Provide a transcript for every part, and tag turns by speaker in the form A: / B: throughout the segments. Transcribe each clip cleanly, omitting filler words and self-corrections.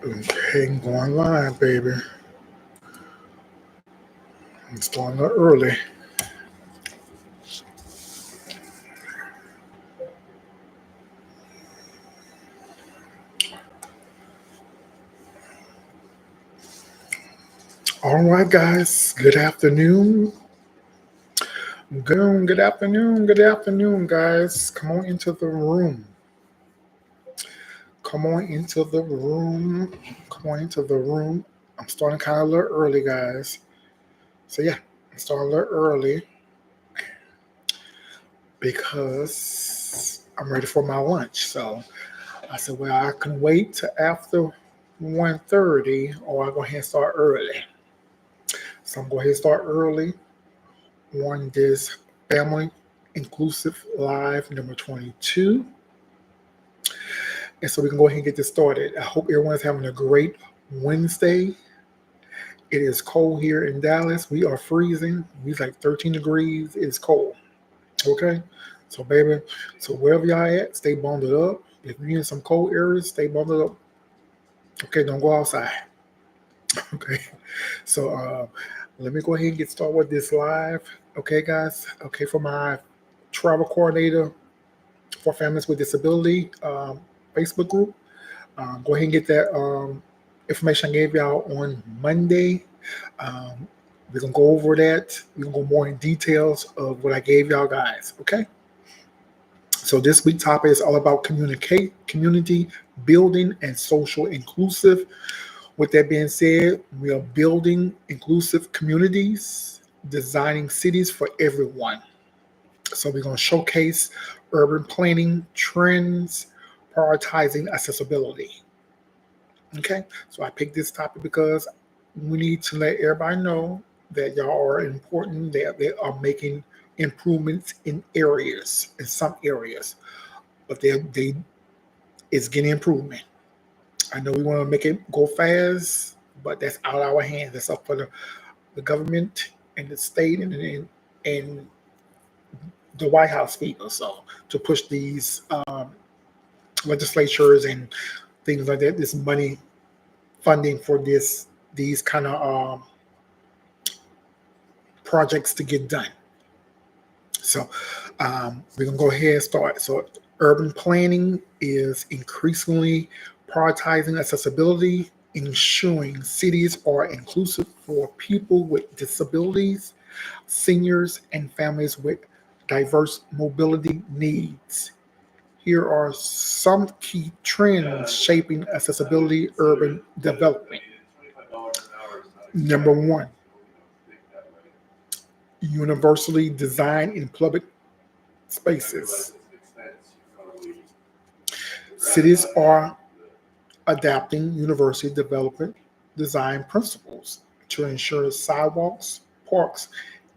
A: Okay, going live, baby. I'm starting a little early. All right, guys. Good afternoon. Good afternoon. Good afternoon, guys. Come on into the room. Come on into the room. Come on into the room. I'm starting kind of a little early, guys. So yeah, I'm starting a little early because I'm ready for my lunch. So I said, well, I can wait till after 1:30, or I go ahead and start early. So I'm going to start early on this Family Inclusive Live number 22. And so we can go ahead and get this started. I hope everyone's having a great Wednesday. It is cold here in Dallas. We are freezing. It's like 13 degrees. It's cold. Okay? So, baby, so wherever y'all at, stay bundled up. If you're in some cold areas, stay bundled up. Okay? Don't go outside. Okay? So, let me go ahead and get started with this live. Okay, guys? Okay, for my travel coordinator for families with disability Facebook group. Go ahead and get that information I gave y'all on Monday. Um, we're gonna go over that. We're gonna go more in details of what I gave y'all guys. Okay. So this week's topic is all about community building and social inclusive. With that being said, we are building inclusive communities, designing cities for everyone. So we're going to showcase urban planning trends, prioritizing accessibility. Okay, so I picked this topic because we need to let everybody know that y'all are important, that they are making improvements in some areas, but they it's getting improvement. I know we want to make it go fast, but that's out of our hands. That's up for the government and the state and the White House people. So to push these legislatures and things like that, this money funding for these kind of projects to get done. So we're gonna go ahead and start. So urban planning is increasingly prioritizing accessibility, ensuring cities are inclusive for people with disabilities, seniors, and families with diverse mobility needs. Here are some key trends shaping accessibility urban development. Number one, universally designed in public spaces. Cities are adapting university development design principles to ensure sidewalks, parks,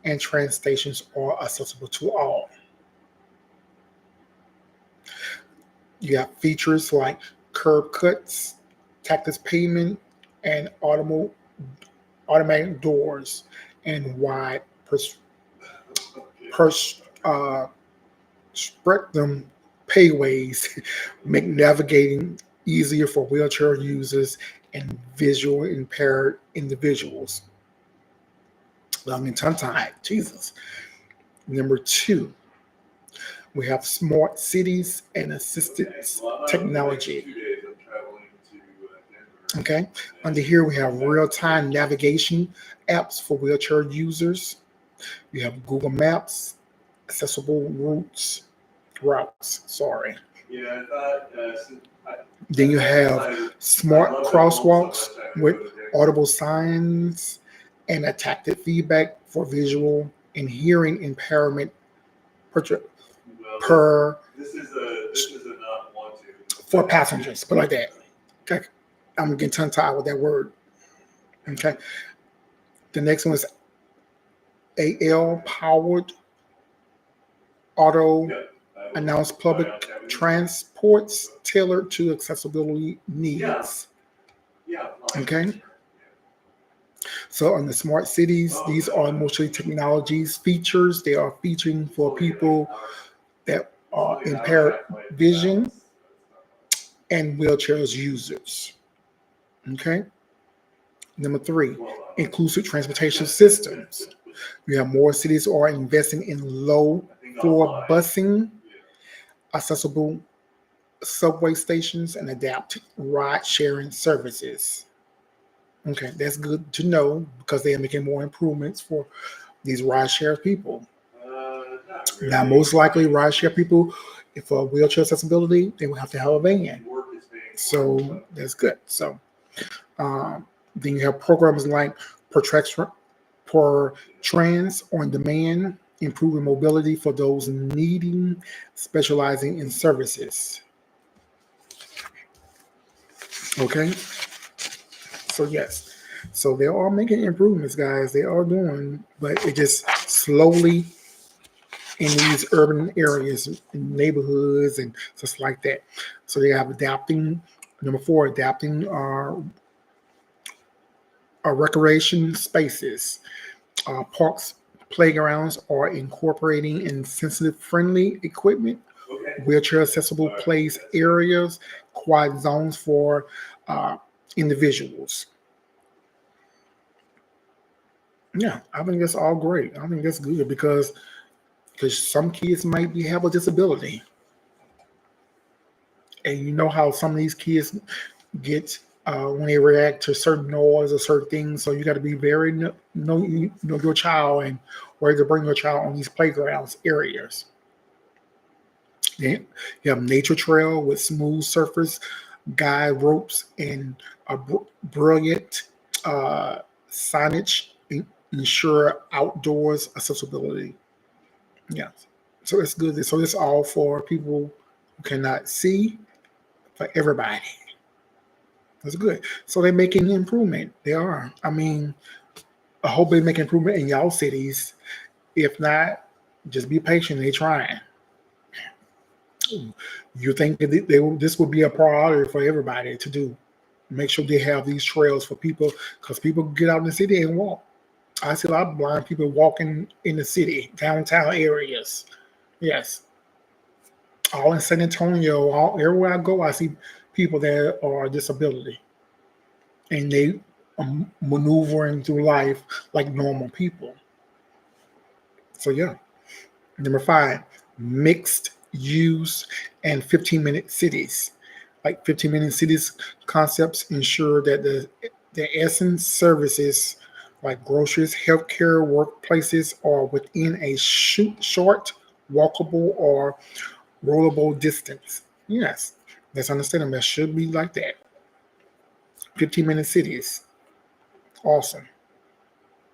A: and train stations are accessible to all. You have features like curb cuts, tactless pavement, and automatic doors and wide pers- uh, spectrum payways make navigating easier for wheelchair users and visual impaired individuals. I mean, tongue tied, Jesus. Number two, we have smart cities and assisted technology. Okay, under here we have real-time navigation apps for wheelchair users. You have Google Maps, accessible routes. Sorry. Then you have smart crosswalks with audible signs and tactile feedback for visual and hearing impairment per for passengers. Put it like that. Okay. I'm getting tongue tied with that word. Okay. The next one is AL powered auto announced public transports tailored to accessibility needs. Okay. So on the smart cities, these are mostly technologies features. They are featuring for people that are impaired vision and wheelchairs users. Okay. Number 3, inclusive transportation systems. You have more cities are investing in low floor busing, accessible subway stations, and adapt ride sharing services. Okay, that's good to know because they are making more improvements for these ride share people. Now, most likely, ride share people, if a wheelchair accessibility, they will have to have a van. So that's good. So then you have programs like for Trans on Demand, improving mobility for those needing specializing in services. Okay, so yes, so they are making improvements, guys. They are doing, but it just slowly in these urban areas, in neighborhoods, and just like that. So they have adapting. Number 4, adapting our recreation spaces. Parks, playgrounds are incorporating in sensitive friendly equipment, wheelchair accessible place areas, quiet zones for uh, individuals. Yeah, I think that's all great. I think that's good because some kids might have a disability, and you know how some of these kids get when they react to certain noise or certain things. So you got to be very know your child and where to bring your child on these playgrounds areas. Then you have nature trail with smooth surface, guide ropes, and a brilliant signage ensure outdoors accessibility. Yeah, so it's good. So it's all for people who cannot see, for everybody. That's good. So they're making improvement. They are. I mean, I hope they make improvement in y'all cities. If not, just be patient. They're trying. You think that this would be a priority for everybody to do? Make sure they have these trails for people because people get out in the city and walk. I see a lot of blind people walking in the city, downtown areas. Yes, all in San Antonio, all everywhere I go, I see people that are disability, and they are maneuvering through life like normal people. So yeah. Number 5, mixed use and 15-minute cities. Like 15-minute cities concepts ensure that the essence services like groceries, healthcare, workplaces are within a short, walkable, or rollable distance. Yes, let's understand them. That should be like that. 15-minute cities. Awesome.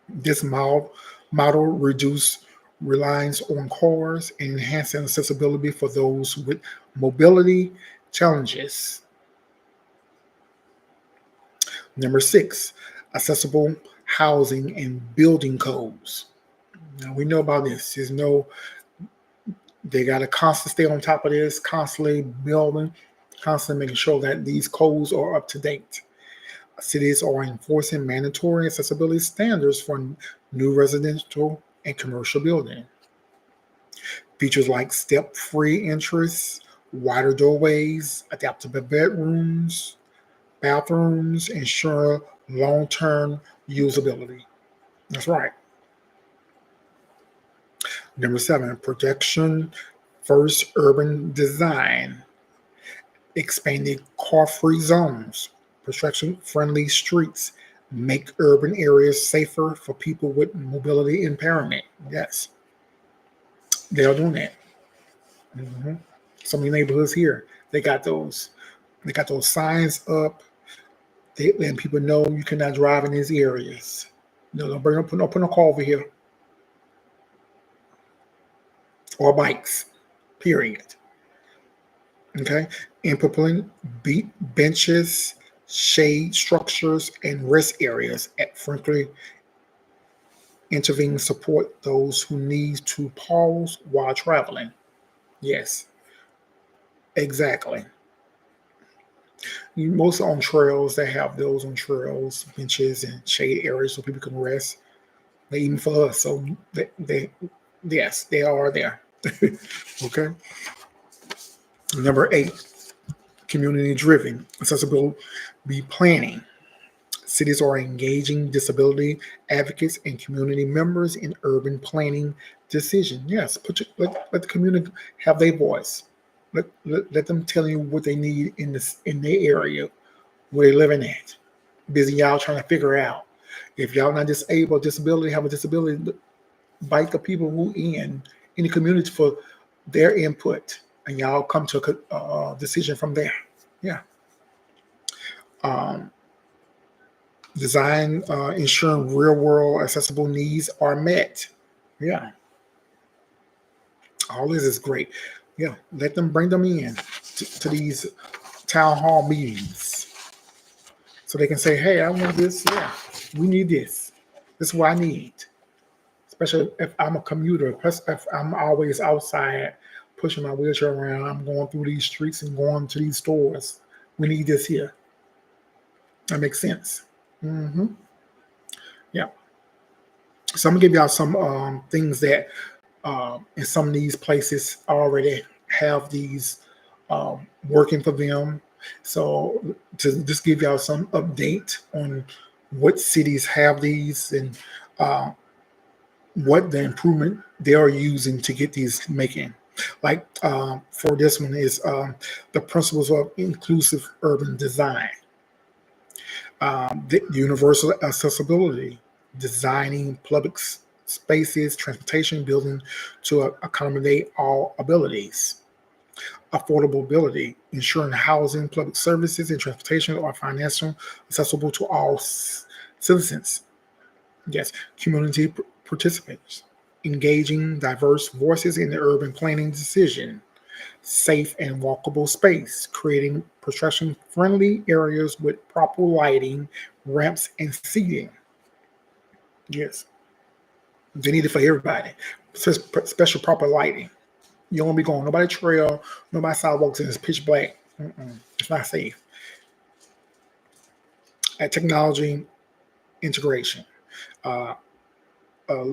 A: This model reduce reliance on cars and enhancing accessibility for those with mobility challenges. Number 6, accessible housing and building codes. Now we know about this. They got to constantly stay on top of this, constantly building, constantly making sure that these codes are up to date. Cities are enforcing mandatory accessibility standards for new residential and commercial building. Features like step-free entries, wider doorways, adaptable bedrooms, bathrooms ensure long-term usability. That's right. Number 7, protection first urban design, expanded car-free zones, pedestrian-friendly streets, make urban areas safer for people with mobility impairment. Yes, they are doing that. Mhm. Some of the neighborhoods here, they got those. They got those signs up. They letting people know you cannot drive in these areas. No, don't bring up, put no car over here or bikes. Period. Okay, implement beat benches, shade structures, and rest areas at frequently intervene support those who need to pause while traveling. Yes, exactly. Most on trails, they have those on trails, benches and shade areas so people can rest. They even for us, so they yes, they are there. Okay. Number 8, community driven accessibility planning. Cities are engaging disability advocates and community members in urban planning decision. Yes, let the community have their voice. Let them tell you what they need in their area where they're living at. Busy y'all trying to figure out. If y'all not disabled, disability, have a disability, bite the people who in the community for their input, and y'all come to a decision from there. Yeah. Um, Design ensuring real world accessible needs are met. Yeah, all this is great. Yeah, let them bring them in to these town hall meetings so they can say, hey, I want this. Yeah, we need this. This is what I need. Especially if I'm a commuter, plus if I'm always outside pushing my wheelchair around, I'm going through these streets and going to these stores. We need this here. That makes sense. Hmm. Yeah. So I'm gonna give y'all some things that in some of these places already have these working for them. So to just give y'all some update on what cities have these and uh, what the improvement they are using to get these making. Like for this one is the principles of inclusive urban design, the universal accessibility, designing public spaces, transportation, building to accommodate all abilities, affordability, ensuring housing, public services, and transportation are financially accessible to all citizens. Yes, community participants, engaging diverse voices in the urban planning decision, safe and walkable space, creating pedestrian-friendly areas with proper lighting, ramps, and seating. Yes, they need it for everybody. Special proper lighting. You don't want to be going nobody trail, nobody sidewalks, and it's pitch black. It's not safe. At technology integration. Uh, uh,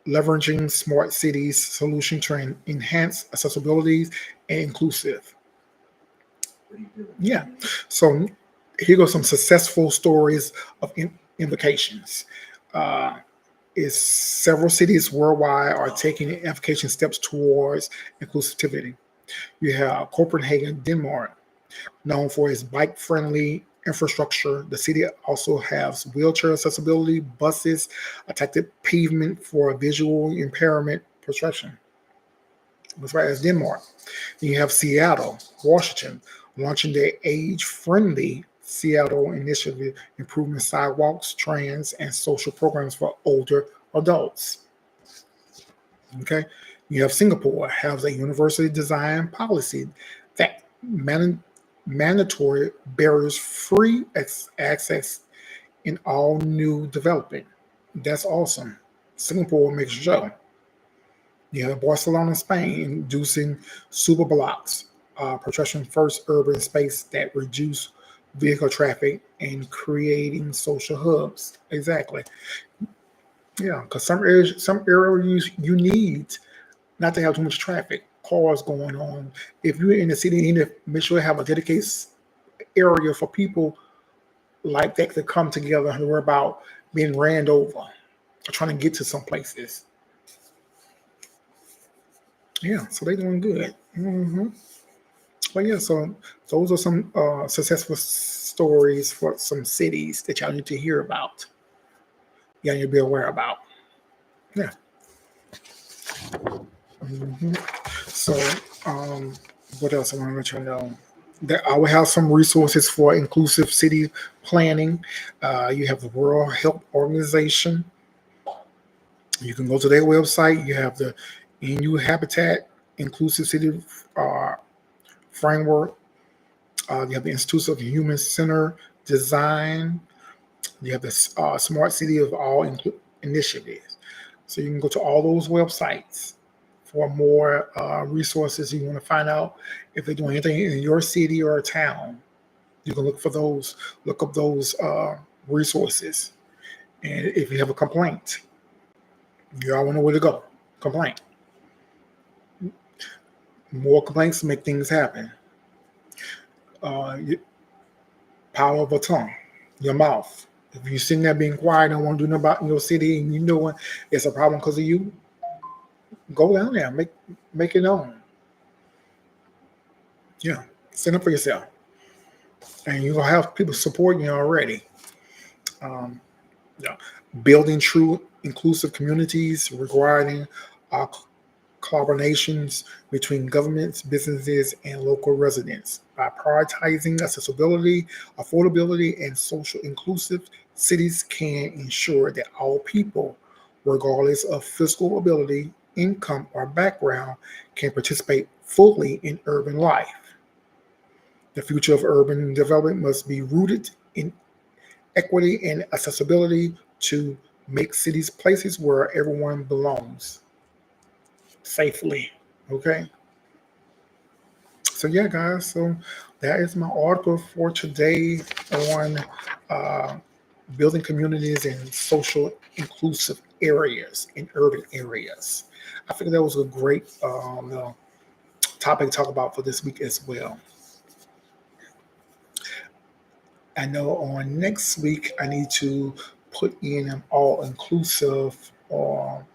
A: Leveraging smart cities solution to enhance accessibility and inclusive. Yeah. So here goes some successful stories of implications. Uh, is several cities worldwide are taking efficacious steps towards inclusivity. You have Copenhagen, Denmark, known for its bike-friendly infrastructure. The city also has wheelchair accessibility, buses, attached pavement for visual impairment perception. As far as Denmark, then you have Seattle, Washington, launching their age-friendly Seattle initiative, improving sidewalks, trains, and social programs for older adults. Okay, you have Singapore has a university design policy that mandatory barriers free access in all new development. That's awesome. Singapore makes sure. You have Barcelona, Spain, inducing super blocks, pedestrian first urban space that reduce vehicle traffic and creating social hubs. Exactly. Yeah, because some areas you need not to have too much traffic, cars going on. If you're in the city, you need to make sure you have a dedicated area for people like that to come together and worry about being ran over or trying to get to some places. Yeah, so they're doing good. But yeah, so those are some successful stories for some cities that y'all need to hear about. Y'all need to be aware about. Yeah. hmm So, um, what else I want to let you know? That I will have some resources for inclusive city planning. You have the World Health Organization. You can go to their website. You have the NU Habitat Inclusive City uh, Framework. You have the Institute of Human Center Design. You have the Smart City of All Initiatives. So you can go to all those websites for more resources. You want to find out if they're doing anything in your city or town. You can look for those, look up those resources. And if you have a complaint, you all know where to go. Complaint. More complaints make things happen. Uh, Power of a tongue, your mouth. If you're sitting there being quiet, don't want to do nothing about in your city, and you know it's a problem because of you, go down there, make it known. Yeah, stand up for yourself, and you're gonna have people supporting you already. Um, yeah. Building true inclusive communities regarding uh, collaborations between governments, businesses, and local residents. By prioritizing accessibility, affordability, and social inclusive, cities can ensure that all people, regardless of physical ability, income, or background, can participate fully in urban life. The future of urban development must be rooted in equity and accessibility to make cities places where everyone belongs safely. Okay. So yeah, guys. So that is my article for today on uh, building communities in social inclusive areas in urban areas. I think that was a great topic to talk about for this week as well. I know on next week I need to put in an all inclusive or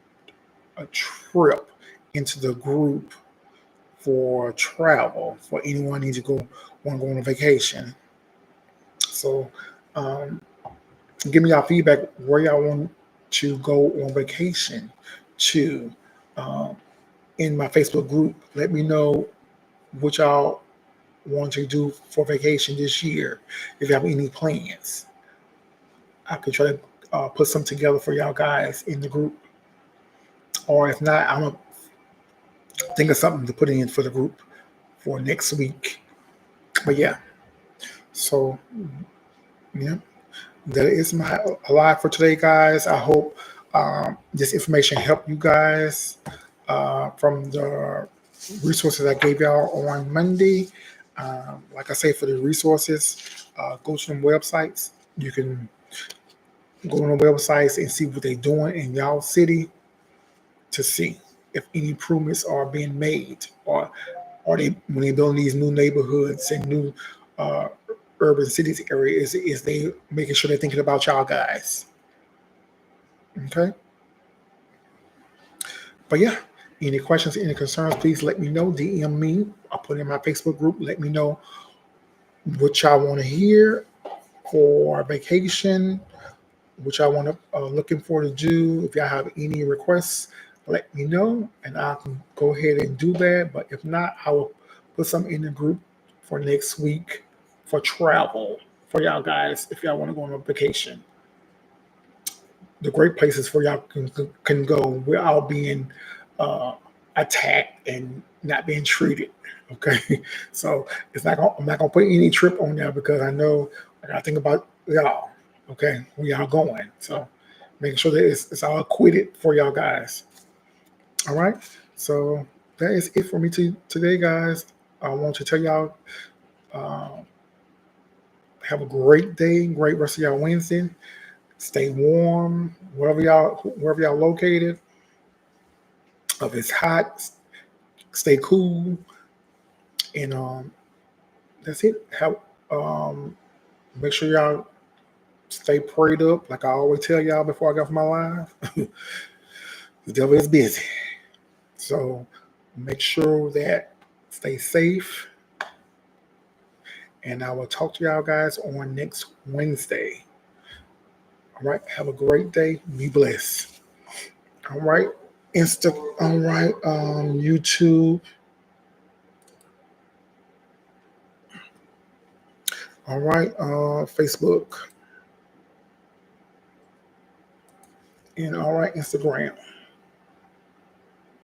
A: a trip into the group for travel for anyone needs to go want to go on a vacation. So um, give me your feedback where y'all want to go on vacation to um, in my Facebook group. Let me know what y'all want to do for vacation this year. If you have any plans, I could try to put some together for y'all guys in the group. Or if not, I'm gonna think of something to put in for the group for next week. But yeah, so yeah, that is my live for today, guys. I hope this information helped you guys from the resources I gave y'all on Monday. Like I say, for the resources, go to them websites. You can go on the websites and see what they're doing in y'all city to see if any improvements are being made, or are they when they're building these new neighborhoods and new uh, urban cities areas, is they making sure they're thinking about y'all guys. Okay. But yeah, any questions, any concerns, please let me know. DM me. I'll put it in my Facebook group. Let me know what y'all want to hear for vacation, what y'all want to looking for to do. If y'all have any requests, let me know, and I can go ahead and do that. But if not, I will put some in the group for next week for travel for y'all guys if y'all want to go on a vacation. The great places for y'all can go without being uh, attacked and not being treated. Okay, so I'm not gonna put any trip on there because I know I gotta think about y'all. Okay, where y'all going? So making sure that it's all acquitted for y'all guys. All right, so that is it for me today, guys. I want to tell y'all uh, have a great day, great rest of y'all Wednesday. Stay warm wherever y'all located. If it's hot, stay cool, and that's it. Have um, make sure y'all stay prayed up, like I always tell y'all before I go for my live. The devil is busy, so make sure that stay safe. And I will talk to y'all guys on next Wednesday. All right. Have a great day. Be blessed. All right. All right. YouTube. All right. Facebook. And all right, Instagram.